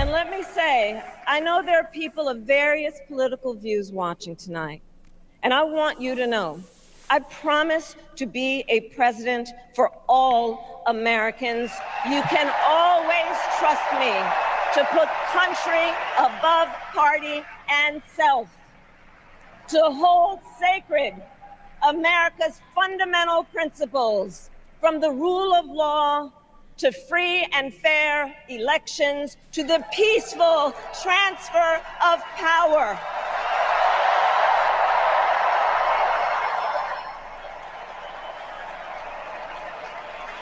And let me say, I know there are people of various political views watching tonight, and I want you to know, I promise to be a president for all Americans. You can always trust me to put country above party and self, to hold sacred America's fundamental principles, from the rule of law to free and fair elections to the peaceful transfer of power.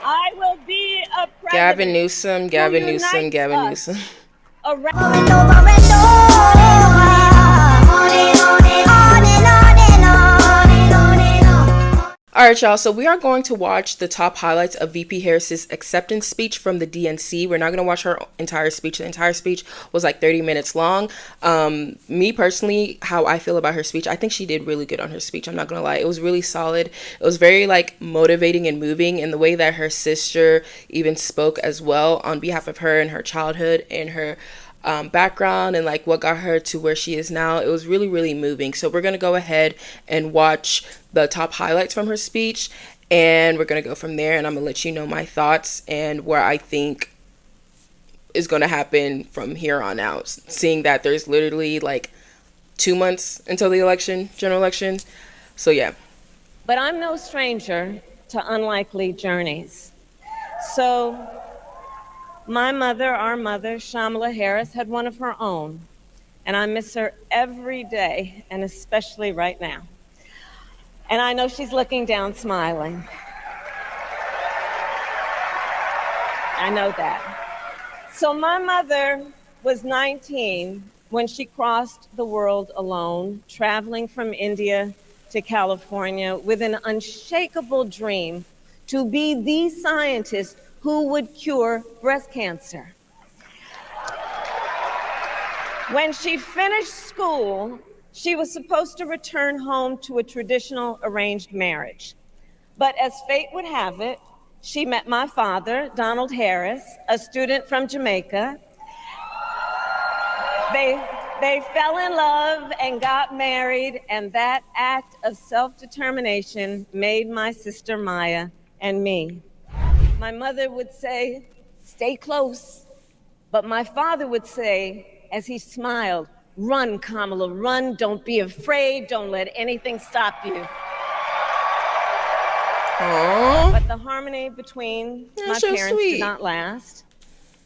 I will be a president Gavin Newsom, Gavin Newsom, Gavin Newsom. Alright, y'all, so we are going to watch the top highlights of VP Harris's acceptance speech from the DNC. We're not going to watch her entire speech. The entire speech was like 30 minutes long. Me personally, how I feel about her speech, I think she did really good on her speech. I'm not going to lie. It was really solid. It was very like motivating and moving, and the way that her sister even spoke as well on behalf of her and her childhood and her background and like what got her to where she is now. It was really, really moving. So we're going to go ahead and watch the top highlights from her speech, and we're going to go from there, and I'm going to let you know my thoughts and where I think is going to happen from here on out, seeing that there's literally like 2 months until the election, general election. So yeah. But I'm no stranger to unlikely journeys. So my mother, our mother, Kamala Harris, had one of her own, and I miss her every day, and especially right now. And I know she's looking down smiling. I know that. So my mother was 19 when she crossed the world alone, traveling from India to California with an unshakable dream to be the scientist who would cure breast cancer. When she finished school, she was supposed to return home to a traditional arranged marriage. But as fate would have it, she met my father, Donald Harris, a student from Jamaica. They fell in love and got married, and that act of self-determination made my sister Maya and me. My mother would say, "Stay close." But my father would say, as he smiled, "Run, Kamala, run. Don't be afraid. Don't let anything stop you." Aww. But the harmony between my parents did not last.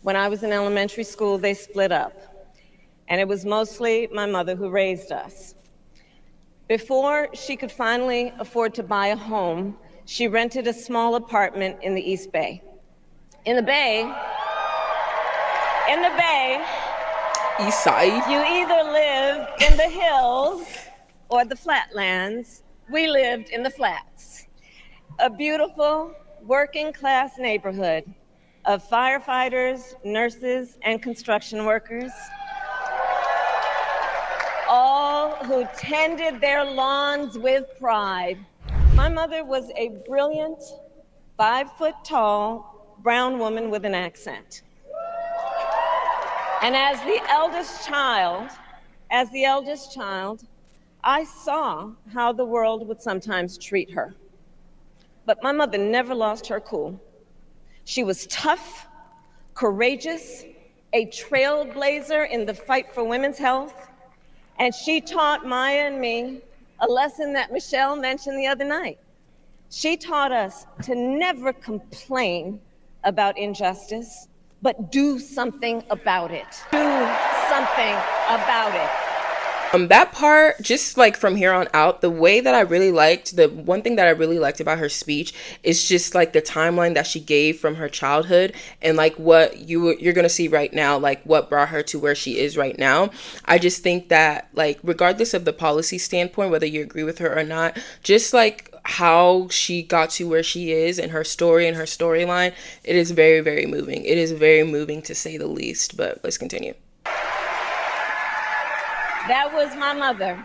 When I was in elementary school, they split up. And it was mostly my mother who raised us. Before she could finally afford to buy a home, she rented a small apartment in the East Bay. In the Bay, East Side, you either live in the hills or the flatlands. We lived in the flats. A beautiful working class neighborhood of firefighters, nurses, and construction workers, all who tended their lawns with pride. My mother was a brilliant, 5-foot-tall, brown woman with an accent. And as the eldest child, I saw how the world would sometimes treat her. But my mother never lost her cool. She was tough, courageous, a trailblazer in the fight for women's health. And she taught Maya and me a lesson that Michelle mentioned the other night. She taught us to never complain about injustice, but do something about it. Do something about it. That part, just like from here on out, the way that I really liked, the one thing that I really liked about her speech is just like the timeline that she gave from her childhood and like what you're gonna see right now, like what brought her to where she is right now. I just think that like regardless of the policy standpoint, whether you agree with her or not, just like how she got to where she is and her story and her storyline, it is very, very moving. It is very moving to say the least, but let's continue. That was my mother.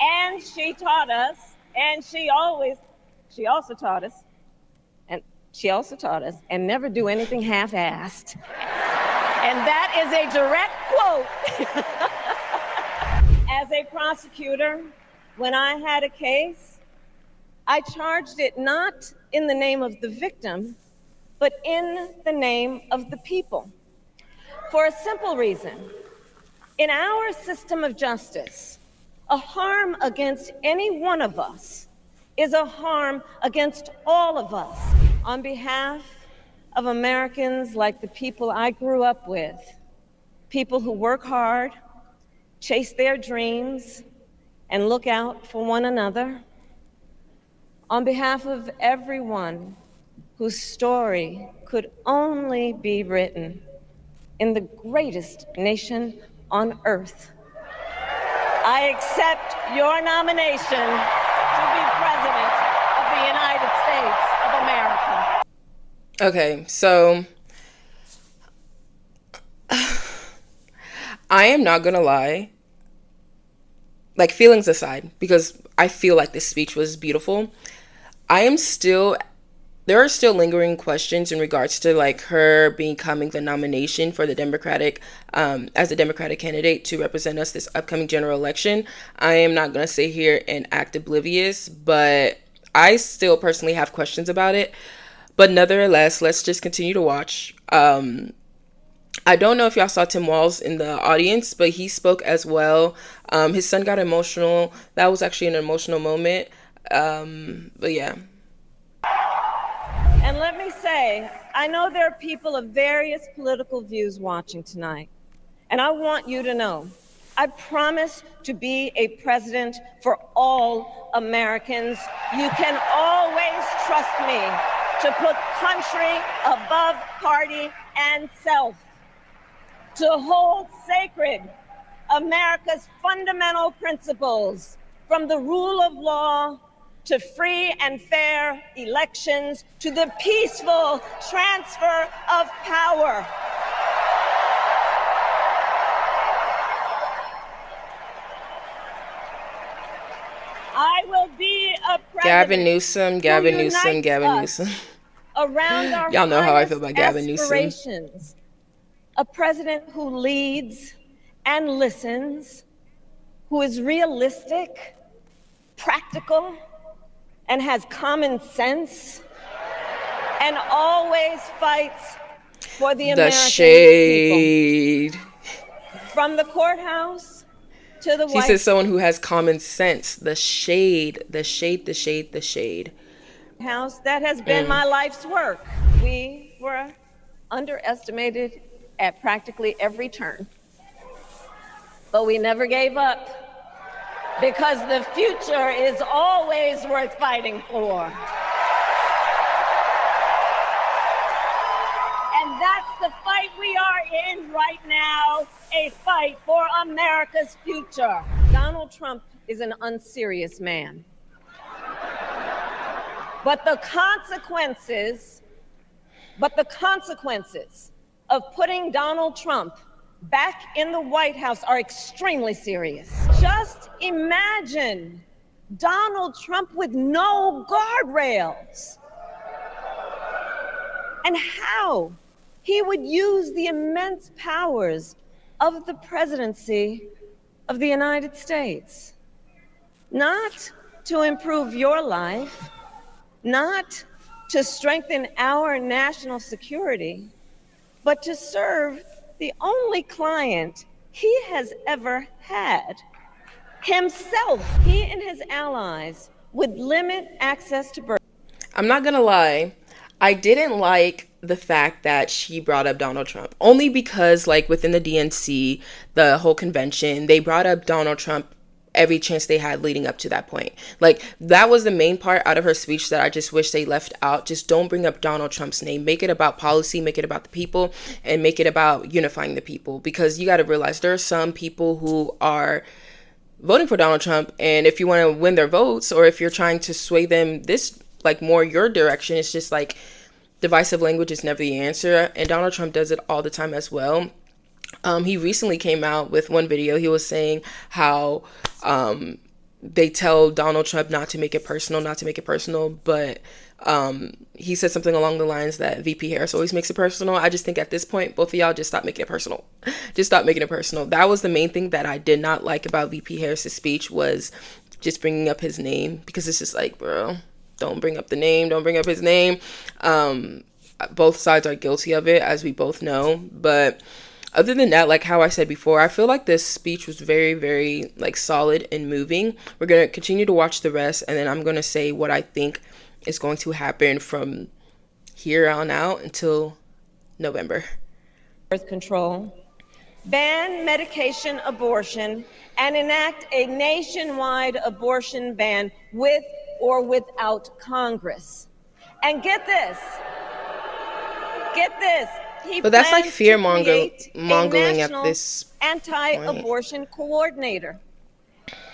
And she taught us, and she also taught us, and never do anything half-assed. And that is a direct quote. As a prosecutor, when I had a case, I charged it not in the name of the victim, but in the name of the people. For a simple reason. In our system of justice, a harm against any one of us is a harm against all of us. On behalf of Americans like the people I grew up with, people who work hard, chase their dreams, and look out for one another, on behalf of everyone whose story could only be written in the greatest nation on earth, I accept your nomination to be President of the United States of America. Okay, so I am not gonna lie, like, feelings aside, because I feel like this speech was beautiful, there are still lingering questions in regards to like her becoming the nomination for the Democratic, as a Democratic candidate to represent us this upcoming general election. I am not going to sit here and act oblivious, but I still personally have questions about it. But nevertheless, let's just continue to watch. I don't know if y'all saw Tim Walz in the audience, but he spoke as well. His son got emotional. That was actually an emotional moment. But yeah. And let me say, I know there are people of various political views watching tonight. And I want you to know, I promise to be a president for all Americans. You can always trust me to put country above party and self, to hold sacred America's fundamental principles, from the rule of law to free and fair elections, to the peaceful transfer of power. I will be a president Gavin Newsom. around our Y'all know how I feel about Gavin Newsom. aspirations. A president who leads and listens, who is realistic, practical, and has common sense, and always fights for the American shade. people. From the courthouse to the She White says someone who has common sense. The shade, the shade, the shade, the shade. House, that has been my life's work. We were underestimated at practically every turn, but we never gave up, because the future is always worth fighting for. And that's the fight we are in right now, a fight for America's future. Donald Trump is an unserious man. But the consequences of putting Donald Trump back in the White House are extremely serious. Just imagine Donald Trump with no guardrails, and how he would use the immense powers of the presidency of the United States, not to improve your life, not to strengthen our national security, but to serve the only client he has ever had, himself. He and his allies would limit access to birth. I'm not gonna lie, I didn't like the fact that she brought up Donald Trump, only because like within the DNC, the whole convention, they brought up Donald Trump every chance they had leading up to that point. Like, that was the main part out of her speech that I just wish they left out. Just don't bring up Donald Trump's name. Make it about policy, make it about the people, and make it about unifying the people, because you got to realize there are some people who are voting for Donald Trump, and if you want to win their votes, or if you're trying to sway them this like more your direction, it's just like divisive language is never the answer, and Donald Trump does it all the time as well. He recently came out with one video. He was saying how they tell Donald Trump not to make it personal, but he said something along the lines that VP Harris always makes it personal. I just think at this point, both of y'all just stop making it personal. Just stop making it personal. That was the main thing that I did not like about VP Harris's speech, was just bringing up his name, because it's just like, bro, don't bring up the name, don't bring up his name. Both sides are guilty of it, as we both know, but other than that, like how I said before, I feel like this speech was very, very like solid and moving. We're going to continue to watch the rest, and then I'm going to say what I think is going to happen from here on out until November. Birth control, ban medication abortion, and enact a nationwide abortion ban with or without Congress. And get this. But that's like fear mongering at this anti-abortion coordinator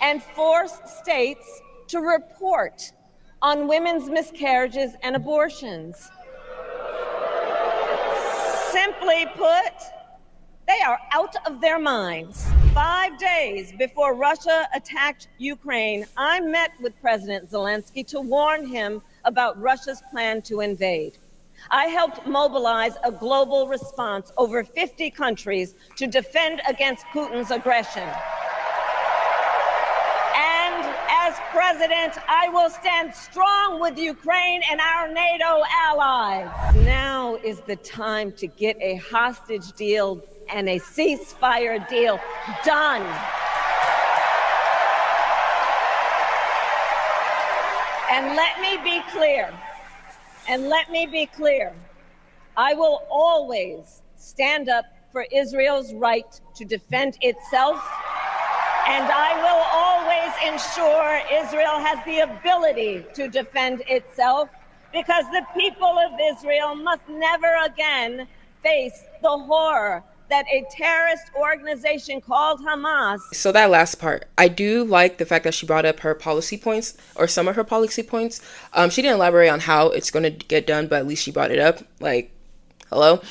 and force states to report on women's miscarriages and abortions. Simply put, they are out of their minds. 5 days before Russia attacked Ukraine, I met with President Zelensky to warn him about Russia's plan to invade. I helped mobilize a global response, over 50 countries, to defend against Putin's aggression. And as president, I will stand strong with Ukraine and our NATO allies. Now is the time to get a hostage deal and a ceasefire deal done. And let me be clear. I will always stand up for Israel's right to defend itself, and I will always ensure Israel has the ability to defend itself, because the people of Israel must never again face the horror that a terrorist organization called Hamas. So that last part, I do like the fact that she brought up her policy points, or some of her policy points. She didn't elaborate on how it's going to get done, but at least she brought it up. Like, hello.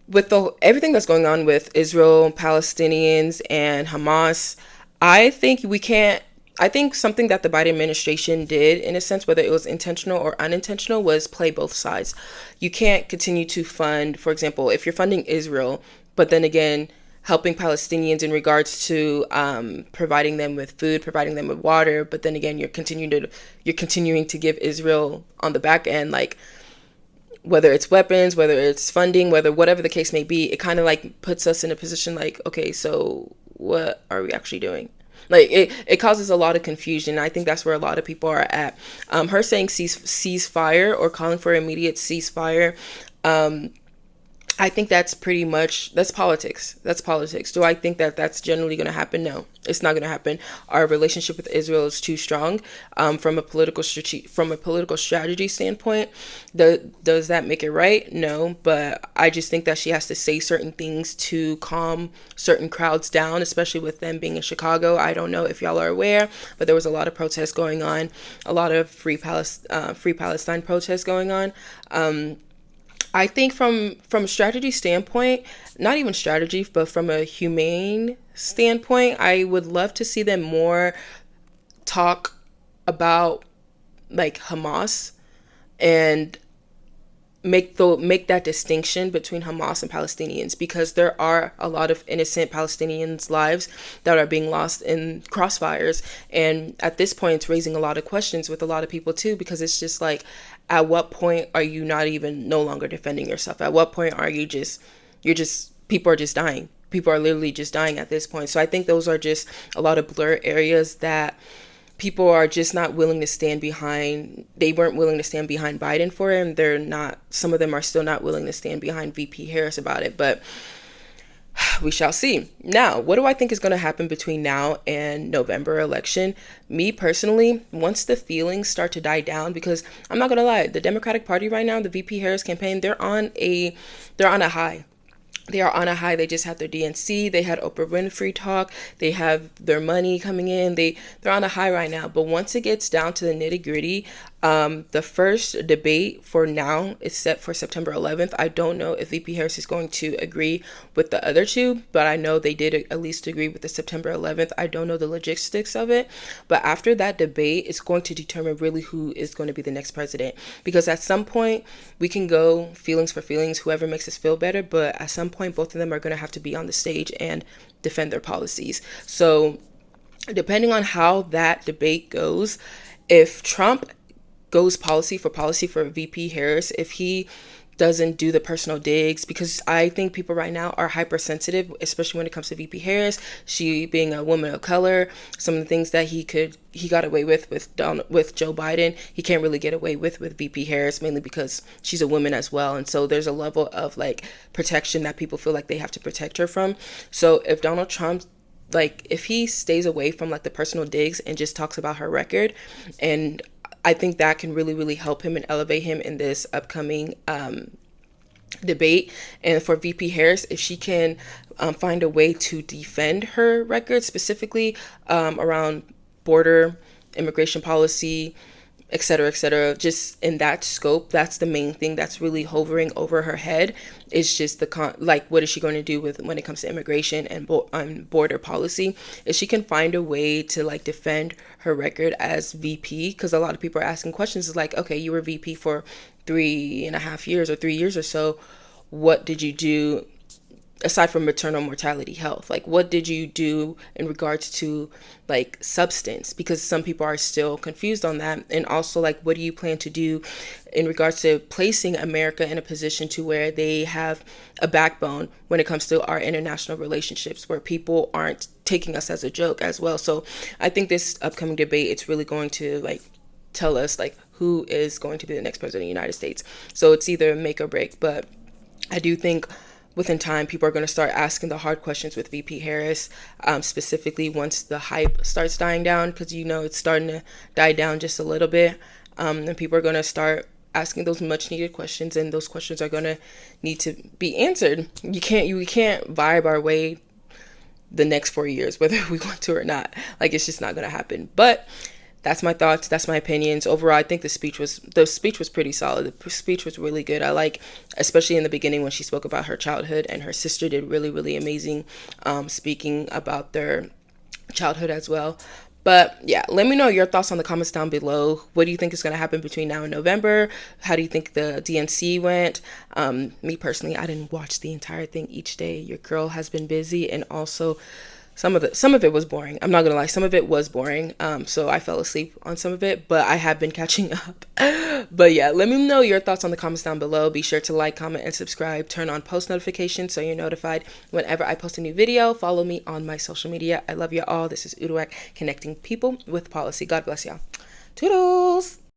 With everything that's going on with Israel, Palestinians, and Hamas, I think something that the Biden administration did, in a sense, whether it was intentional or unintentional, was play both sides. You can't continue to fund, for example, if you're funding Israel, but then again, helping Palestinians in regards to providing them with food, providing them with water, but then again, you're continuing to give Israel on the back end, like, whether it's weapons, whether it's funding, whatever the case may be, it kind of like puts us in a position like, okay, so what are we actually doing? Like, it causes a lot of confusion. I think that's where a lot of people are at. Her saying ceasefire, or calling for immediate ceasefire, I think that's pretty much, that's politics. That's politics. Do I think that that's generally going to happen? No, it's not going to happen. Our relationship with Israel is too strong. From a political strategy standpoint, does that make it right? No, but I just think that she has to say certain things to calm certain crowds down, especially with them being in Chicago. I don't know if y'all are aware, but there was a lot of protests going on, a lot of Free Palestine protests going on. I think from a strategy standpoint, not even strategy, but from a humane standpoint, I would love to see them more talk about like Hamas, and make that distinction between Hamas and Palestinians, because there are a lot of innocent Palestinians' lives that are being lost in crossfires. And at this point, it's raising a lot of questions with a lot of people too, because it's just like, at what point are you no longer defending yourself? At what point are people are just dying. People are literally just dying at this point. So I think those are just a lot of blur areas that people are just not willing to stand behind. They weren't willing to stand behind Biden for it, and some of them are still not willing to stand behind VP Harris about it, but we shall see. Now, what do I think is going to happen between now and November election? Me personally, once the feelings start to die down, because I'm not going to lie, the Democratic Party right now, the VP Harris campaign, they're on a high. They are on a high. They just had their DNC. They had Oprah Winfrey talk. They have their money coming in. They're on a high right now. But once it gets down to the nitty gritty, the first debate for now is set for September 11th. I don't know if VP Harris is going to agree with the other two, but I know they did at least agree with the September 11th. I don't know the logistics of it, but after that debate, it's going to determine really who is going to be the next president. Because at some point, we can go feelings for feelings, whoever makes us feel better, but at some point, both of them are going to have to be on the stage and defend their policies. So, depending on how that debate goes, if Trump goes policy for VP Harris, if he doesn't do the personal digs, because I think people right now are hypersensitive, especially when it comes to VP Harris. She being a woman of color, some of the things that he got away with Joe Biden, he can't really get away with VP Harris, mainly because she's a woman as well. And so there's a level of like protection that people feel like they have to protect her from. So if Donald Trump, like, if he stays away from like the personal digs and just talks about her record, and I think that can really, really help him and elevate him in this upcoming debate. And for VP Harris, if she can find a way to defend her record, specifically around border immigration policy, et cetera, just in that scope, that's the main thing that's really hovering over her head. Is just like, what is she going to do with when it comes to immigration and border policy? If she can find a way to like defend her record as VP, because a lot of people are asking questions, is like, okay, you were VP for 3.5 years or 3 years or so. What did you do aside from maternal mortality health? Like, what did you do in regards to like substance? Because some people are still confused on that. And also, like, what do you plan to do in regards to placing America in a position to where they have a backbone when it comes to our international relationships, where people aren't taking us as a joke as well? So I think this upcoming debate, it's really going to like tell us like who is going to be the next president of the United States. So it's either make or break. But I do think within time, people are going to start asking the hard questions with VP Harris, specifically once the hype starts dying down, because it's starting to die down just a little bit. And people are going to start asking those much needed questions, and those questions are going to need to be answered. We can't vibe our way the next 4 years, whether we want to or not. Like, it's just not going to happen. But that's my thoughts. That's my opinions. Overall, I think the speech was pretty solid. The speech was really good. I like, especially in the beginning when she spoke about her childhood, and her sister did really, really amazing speaking about their childhood as well. But yeah, let me know your thoughts on the comments down below. What do you think is going to happen between now and November? How do you think the DNC went? Me personally, I didn't watch the entire thing each day. Your girl has been busy, and also some of it was boring. I'm not gonna lie, some of it was boring. So I fell asleep on some of it, but I have been catching up. But yeah, let me know your thoughts on the comments down below. Be sure to like, comment, and subscribe. Turn on post notifications so you're notified whenever I post a new video. Follow me on my social media. I love you all. This is Uduak, connecting people with policy. God bless y'all. Toodles.